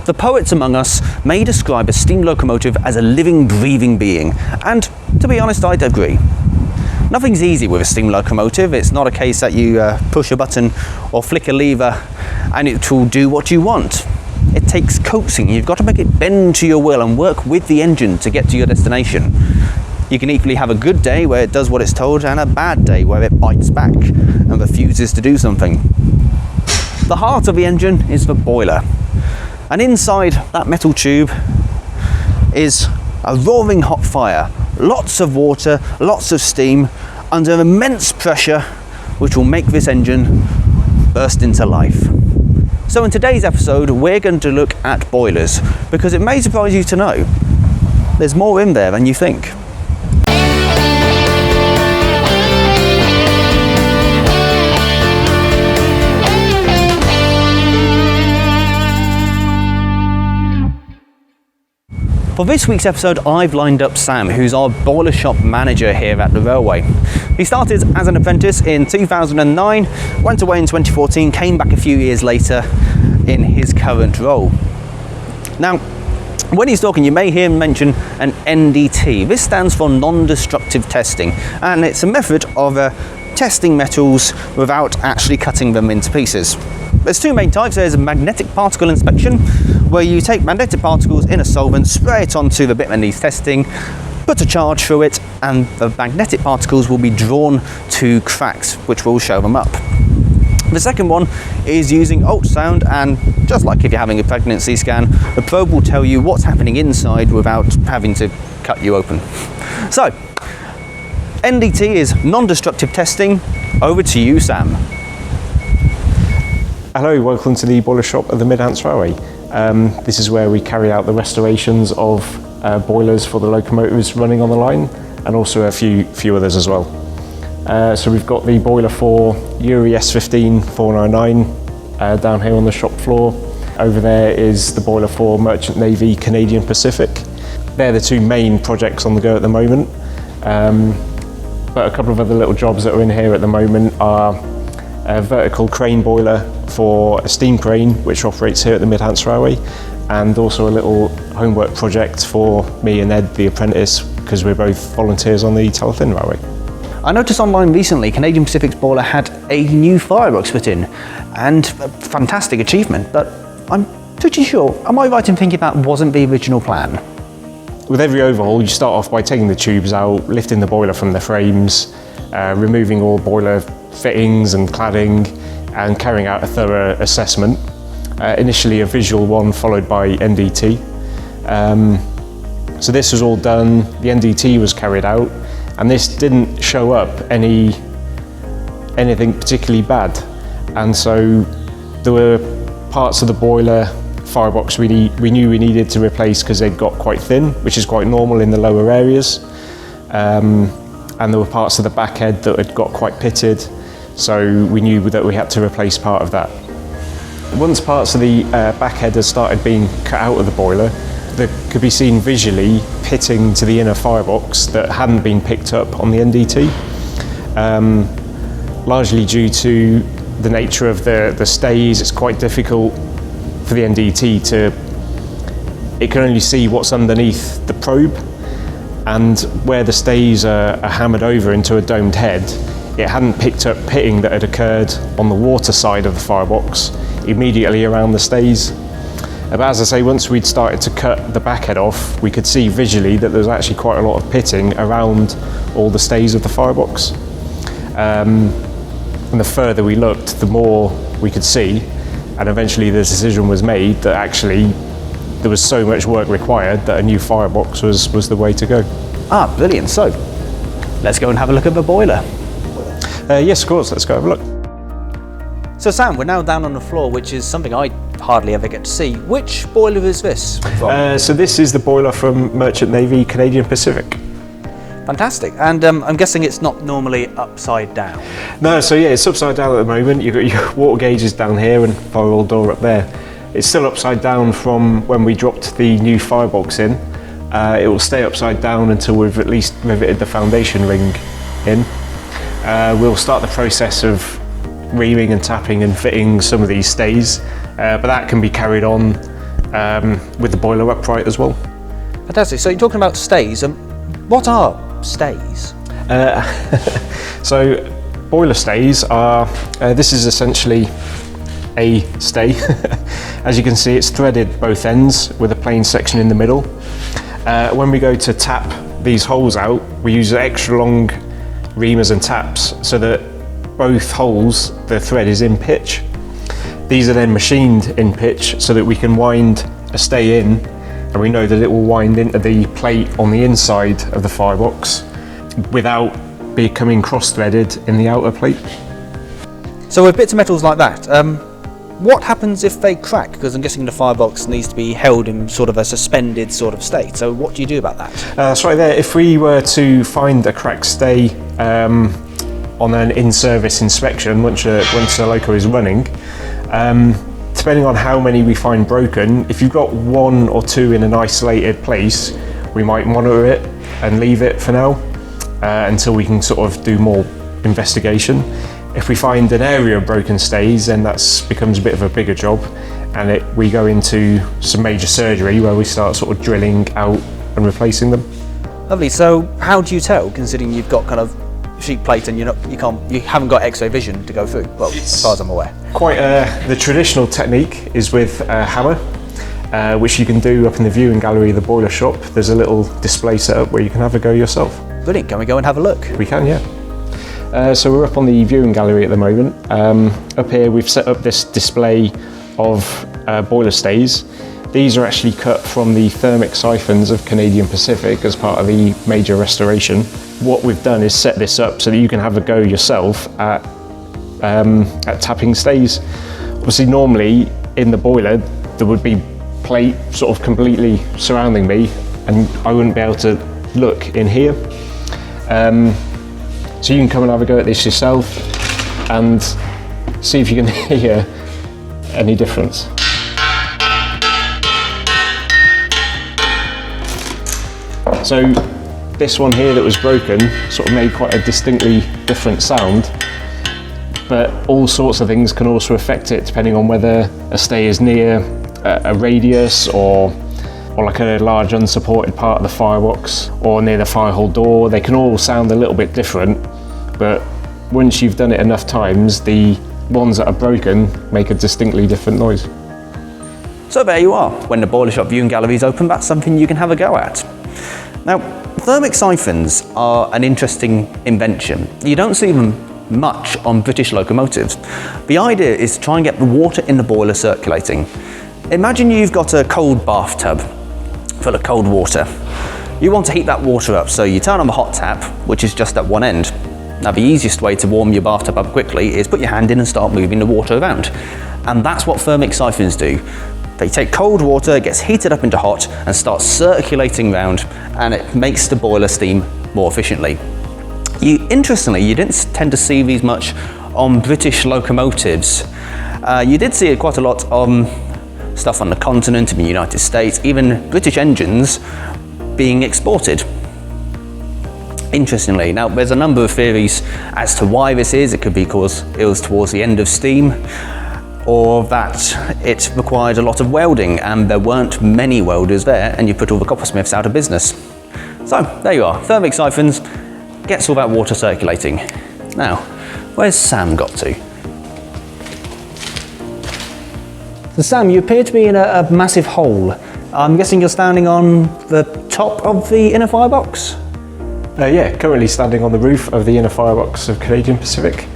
The poets among us may describe a steam locomotive as a living, breathing being, and to be honest, I'd agree. Nothing's easy with a steam locomotive. It's not a case that you push a button or flick a lever and it will do what you want. It takes coaxing. You've got to make it bend to your will and work with the engine to get to your destination. You can equally have a good day where it does what it's told and a bad day where it bites back and refuses to do something. The heart of the engine is the boiler, and inside that metal tube is a roaring hot fire. Lots of water, lots of steam, under immense pressure, which will make this engine burst into life. So in today's episode, we're going to look at boilers, because it may surprise you to know there's more in there than you think. For this week's episode, I've lined up Sam, who's our boiler shop manager here at the railway. He started as an apprentice in 2009, went away in 2014, came back a few years later in his current role. Now, when he's talking, you may hear him mention an NDT. This stands for non-destructive testing, and it's a method of testing metals without actually cutting them into pieces. There's two main types. There's a magnetic particle inspection, where you take magnetic particles in a solvent, spray it onto the bit that needs testing, put a charge through it, and the magnetic particles will be drawn to cracks, which will show them up. The second one is using ultrasound, and just like if you're having a pregnancy scan, the probe will tell you what's happening inside without having to cut you open. So, NDT is non-destructive testing. Over to you, Sam. Hello, welcome to the boiler shop at the Hants Railway. This is where we carry out the restorations of boilers for the locomotives running on the line, and also a few others as well. So we've got the boiler for Uri S15 499 down here on the shop floor. Over there is the boiler for Merchant Navy Canadian Pacific. They're the two main projects on the go at the moment. But a couple of other little jobs that are in here at the moment are a vertical crane boiler for a steam crane which operates here at the Hants Railway, and also a little homework project for me and Ed, the apprentice, because we're both volunteers on the Talyllyn Railway. I noticed online recently Canadian Pacific's boiler had a new firebox put in, and a fantastic achievement, but I'm pretty sure, am I right in thinking that wasn't the original plan? With every overhaul, you start off by taking the tubes out, lifting the boiler from the frames, removing all boiler fittings and cladding, and carrying out a thorough assessment. Initially a visual one followed by NDT. So this was all done, the NDT was carried out, and this didn't show up anything particularly bad. And so there were parts of the boiler firebox we knew we needed to replace because they'd got quite thin, which is quite normal in the lower areas. And there were parts of the back head that had got quite pitted, so we knew that we had to replace part of that. Once parts of the back head had started being cut out of the boiler, they could be seen visually pitting to the inner firebox that hadn't been picked up on the NDT, largely due to the nature of the stays. It's quite difficult for the NDT it can only see what's underneath the probe, and where the stays are hammered over into a domed head, it hadn't picked up pitting that had occurred on the water side of the firebox immediately around the stays. But as I say, once we'd started to cut the back head off, we could see visually that there's actually quite a lot of pitting around all the stays of the firebox. And the further we looked, the more we could see, and eventually the decision was made that actually there was so much work required that a new firebox was the way to go. Ah, brilliant. So, let's go and have a look at the boiler. Yes, of course, let's go have a look. So Sam, we're now down on the floor, which is something I hardly ever get to see. Which boiler is this from? So this is the boiler from Merchant Navy Canadian Pacific. Fantastic. And I'm guessing it's not normally upside down? No, so yeah, it's upside down at the moment. You've got your water gauges down here and fire roll door up there. It's still upside down from when we dropped the new firebox in. It will stay upside down until we've at least riveted the foundation ring in. We'll start the process of reaming and tapping and fitting some of these stays, but that can be carried on with the boiler upright as well. Fantastic. So you're talking about stays. What are stays? So boiler stays are, this is essentially a stay. As you can see, it's threaded both ends with a plain section in the middle. When we go to tap these holes out, we use extra long reamers and taps so that both holes, the thread is in pitch. These are then machined in pitch so that we can wind a stay in, and we know that it will wind into the plate on the inside of the firebox without becoming cross-threaded in the outer plate. So with bits of metals like that, what happens if they crack? Because I'm guessing the firebox needs to be held in sort of a suspended sort of state. So what do you do about that? That's right there. If we were to find a cracked stay on an in-service inspection, once the loco is running, depending on how many we find broken, if you've got one or two in an isolated place, we might monitor it and leave it for now until we can sort of do more investigation. If we find an area of broken stays, then that becomes a bit of a bigger job, and we go into some major surgery where we start sort of drilling out and replacing them. Lovely. So how do you tell, considering you've got kind of sheet plate and you haven't got X-ray vision to go through? Well, as far as I'm aware. Quite the traditional technique is with a hammer, which you can do up in the viewing gallery of the boiler shop. There's a little display set up where you can have a go yourself. Brilliant. Can we go and have a look? We can, yeah. So we're up on the viewing gallery at the moment. Up here we've set up this display of boiler stays. These are actually cut from the thermic siphons of Canadian Pacific as part of the major restoration. What we've done is set this up so that you can have a go yourself at tapping stays. Obviously normally in the boiler there would be plate sort of completely surrounding me and I wouldn't be able to look in here. So you can come and have a go at this yourself and see if you can hear any difference. So this one here that was broken sort of made quite a distinctly different sound, but all sorts of things can also affect it depending on whether a stay is near a radius or like a large unsupported part of the firebox or near the firehole door. They can all sound a little bit different, but once you've done it enough times, the ones that are broken make a distinctly different noise. So there you are. When the boiler shop viewing gallery is open, that's something you can have a go at. Now, thermic siphons are an interesting invention. You don't see them much on British locomotives. The idea is to try and get the water in the boiler circulating. Imagine you've got a cold bathtub full of cold water. You want to heat that water up, so you turn on the hot tap, which is just at one end. Now the easiest way to warm your bathtub up quickly is put your hand in and start moving the water around. And that's what thermic siphons do. They take cold water, gets heated up into hot and starts circulating around, and it makes the boiler steam more efficiently. Interestingly, you didn't tend to see these much on British locomotives. You did see quite a lot on stuff on the continent, in the United States, even British engines being exported. Interestingly, now there's a number of theories as to why this is. It could be because it was towards the end of steam, or that it required a lot of welding and there weren't many welders there and you put all the coppersmiths out of business. So there you are, thermic siphons, gets all that water circulating. Now, where's Sam got to? So Sam, you appear to be in a massive hole. I'm guessing you're standing on the top of the inner firebox? Yeah, currently standing on the roof of the inner firebox of Canadian Pacific.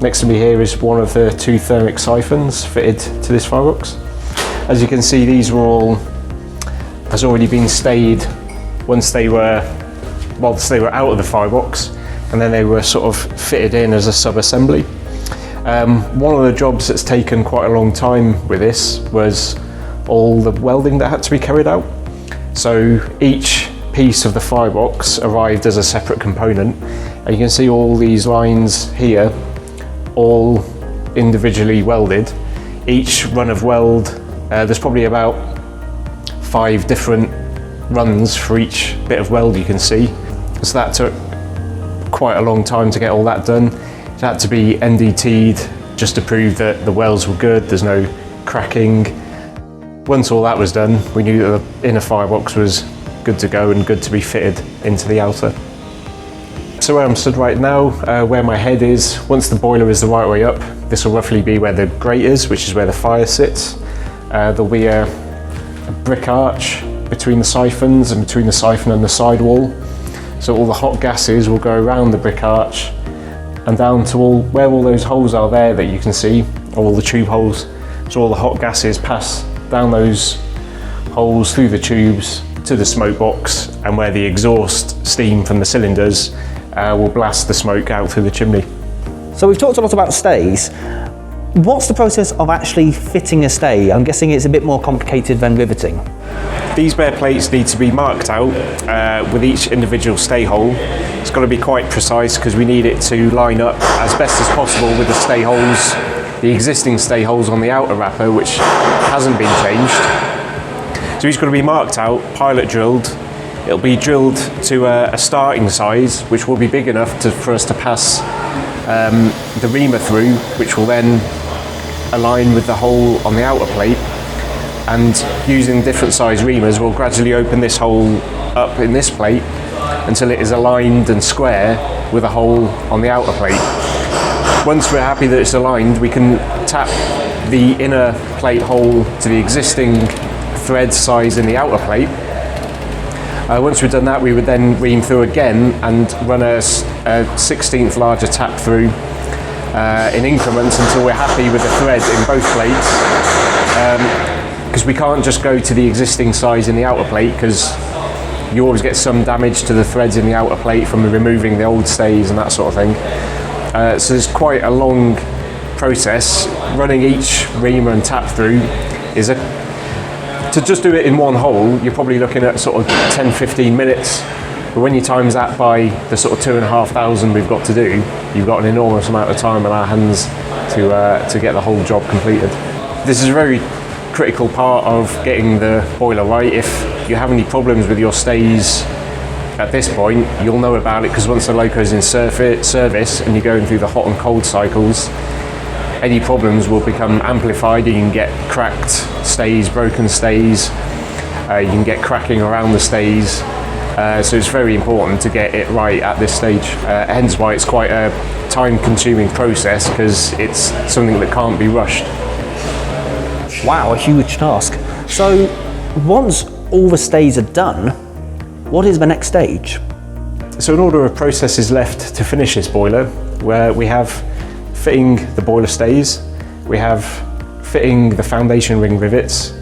Next to me here is one of the two thermic siphons fitted to this firebox. As you can see, these has already been stayed whilst they were out of the firebox, and then they were sort of fitted in as a sub-assembly. One of the jobs that's taken quite a long time with this was all the welding that had to be carried out. So each piece of the firebox arrived as a separate component, and you can see all these lines here, all individually welded. Each run of weld, there's probably about 5 different runs for each bit of weld you can see. So that took quite a long time to get all that done. It had to be NDT'd just to prove that the welds were good, there's no cracking. Once all that was done, we knew that the inner firebox was good to go and good to be fitted into the outer. So where I'm stood right now, where my head is, once the boiler is the right way up, this will roughly be where the grate is, which is where the fire sits. There'll be a brick arch between the siphons and between the siphon and the sidewall. So all the hot gases will go around the brick arch and down to where all those holes are there that you can see, all the tube holes. So all the hot gases pass down those holes through the tubes to the smoke box, and where the exhaust steam from the cylinders will blast the smoke out through the chimney. So we've talked a lot about stays. What's the process of actually fitting a stay? I'm guessing it's a bit more complicated than riveting. These bare plates need to be marked out with each individual stay hole. It's got to be quite precise because we need it to line up as best as possible with the stay holes, the existing stay holes on the outer wrapper, which hasn't been changed. So each got to be marked out, pilot drilled. It'll be drilled to a starting size, which will be big enough for us to pass the reamer through, which will then align with the hole on the outer plate. And using different size reamers, we'll gradually open this hole up in this plate until it is aligned and square with a hole on the outer plate. Once we're happy that it's aligned, we can tap the inner plate hole to the existing thread size in the outer plate. Once we've done that, we would then ream through again and run a 16th larger tap through in increments until we're happy with the thread in both plates. Because we can't just go to the existing size in the outer plate, because you always get some damage to the threads in the outer plate from removing the old stays and that sort of thing. So there's quite a long process. Running each reamer and tap through is to just do it in one hole, you're probably looking at sort of 10-15 minutes. But when you times that by the sort of 2,500 we've got to do, you've got an enormous amount of time on our hands to get the whole job completed. This is a very critical part of getting the boiler right. If you have any problems with your stays at this point, you'll know about it, because once the loco's in service and you're going through the hot and cold cycles, any problems will become amplified. You can get cracked stays, broken stays, you can get cracking around the stays. So it's very important to get it right at this stage. Hence why it's quite a time-consuming process, because it's something that can't be rushed. Wow, a huge task. So once all the stays are done, what is the next stage? So an order of process is left to finish this boiler, where we have fitting the boiler stays, we have fitting the foundation ring rivets.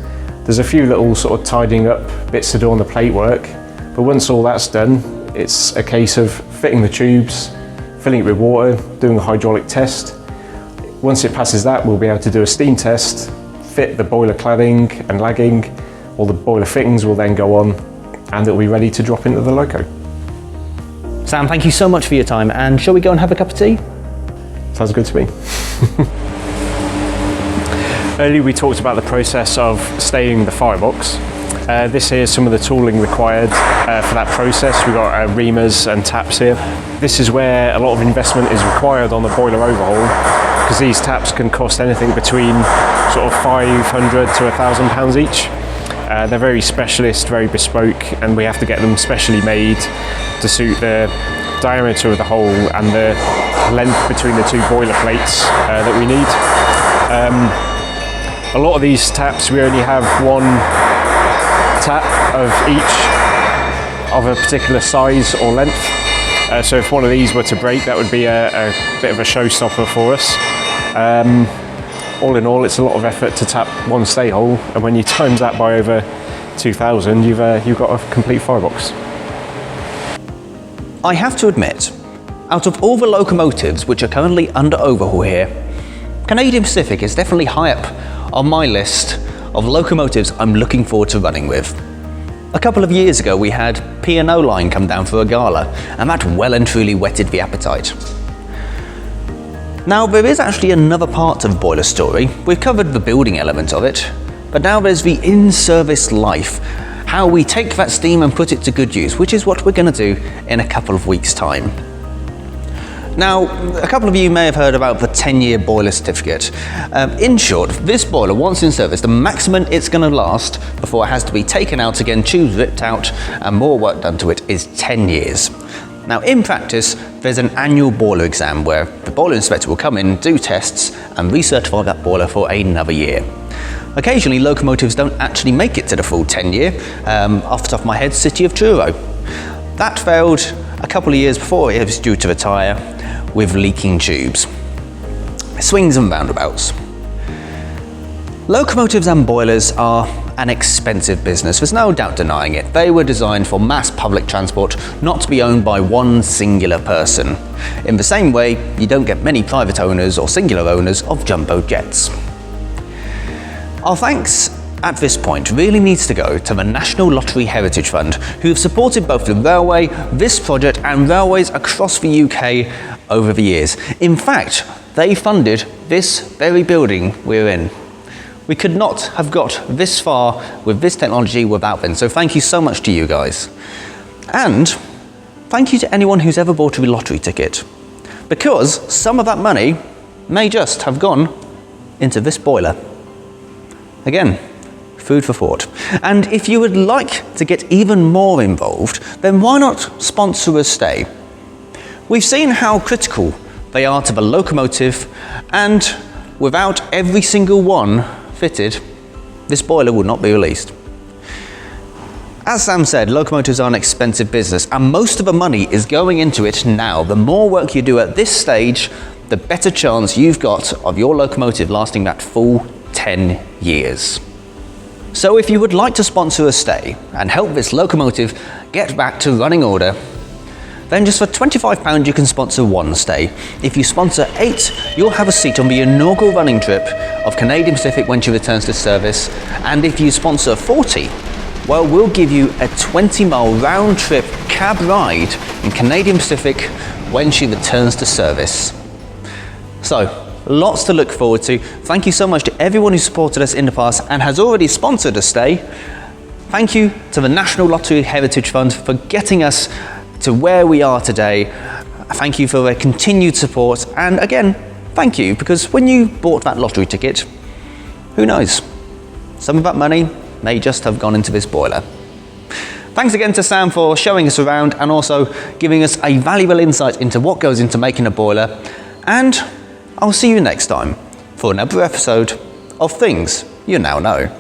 There's a few little sort of tidying up bits to do on the plate work, but once all that's done, it's a case of fitting the tubes, filling it with water, doing a hydraulic test. Once it passes that, we'll be able to do a steam test, fit the boiler cladding and lagging. All the boiler fittings will then go on, and it'll be ready to drop into the loco. Sam, thank you so much for your time, and shall we go and have a cup of tea? Sounds good to me. Earlier we talked about the process of staying the firebox. This here is some of the tooling required for that process. We've got reamers and taps here. This is where a lot of investment is required on the boiler overhaul, because these taps can cost anything between sort of £500 to £1,000 each. They're very specialist, very bespoke, and we have to get them specially made to suit the diameter of the hole and the length between the two boiler plates that we need. A lot of these taps, we only have one tap of each of a particular size or length. So if one of these were to break, that would be a bit of a showstopper for us. All in all, it's a lot of effort to tap one stay hole, and when you times that by over 2,000, you've got a complete firebox. I have to admit, out of all the locomotives which are currently under overhaul here, Canadian Pacific is definitely high up on my list of locomotives I'm looking forward to running with. A couple of years ago we had P&O line come down for a gala, and that well and truly whetted the appetite. Now there is actually another part of the boiler story. We've covered the building element of it, but now there's the in-service life, how we take that steam and put it to good use, which is what we're going to do in a couple of weeks' time. Now, a couple of you may have heard about the 10-year boiler certificate. In short, this boiler, once in service, the maximum it's going to last before it has to be taken out again, tubes ripped out, and more work done to it is 10 years. Now, in practice, there's an annual boiler exam where the boiler inspector will come in, do tests, and recertify that boiler for another year. Occasionally, locomotives don't actually make it to the full 10-year. Off the top of my head, City of Truro. That failed a couple of years before it was due to retire with leaking tubes. Swings and roundabouts. Locomotives and boilers are an expensive business, there's no doubt denying it. They were designed for mass public transport, not to be owned by one singular person. In the same way, you don't get many private owners or singular owners of jumbo jets. Our thanks at this point really needs to go to the National Lottery Heritage Fund, who have supported both the railway, this project, and railways across the UK over the years. In fact, they funded this very building we're in. We could not have got this far with this technology without them, so thank you so much to you guys. And thank you to anyone who's ever bought a lottery ticket, because some of that money may just have gone into this boiler. Again, food for thought. And if you would like to get even more involved, then why not sponsor a stay? We've seen how critical they are to the locomotive, and without every single one fitted, this boiler would not be released. As Sam said, locomotives are an expensive business, and most of the money is going into it now. The more work you do at this stage, the better chance you've got of your locomotive lasting that full 10 years. So if you would like to sponsor a stay and help this locomotive get back to running order, then just for £25 you can sponsor one stay. If you sponsor 8, you'll have a seat on the inaugural running trip of Canadian Pacific when she returns to service. And if you sponsor 40, well, we'll give you a 20-mile round trip cab ride in Canadian Pacific when she returns to service. So, lots to look forward to. Thank you so much to everyone who supported us in the past and has already sponsored a stay. Thank you to the National Lottery Heritage Fund for getting us to where we are today. Thank you for their continued support. And again, thank you, because when you bought that lottery ticket, who knows? Some of that money may just have gone into this boiler. Thanks again to Sam for showing us around and also giving us a valuable insight into what goes into making a boiler. And I'll see you next time for another episode of Things You Now Know.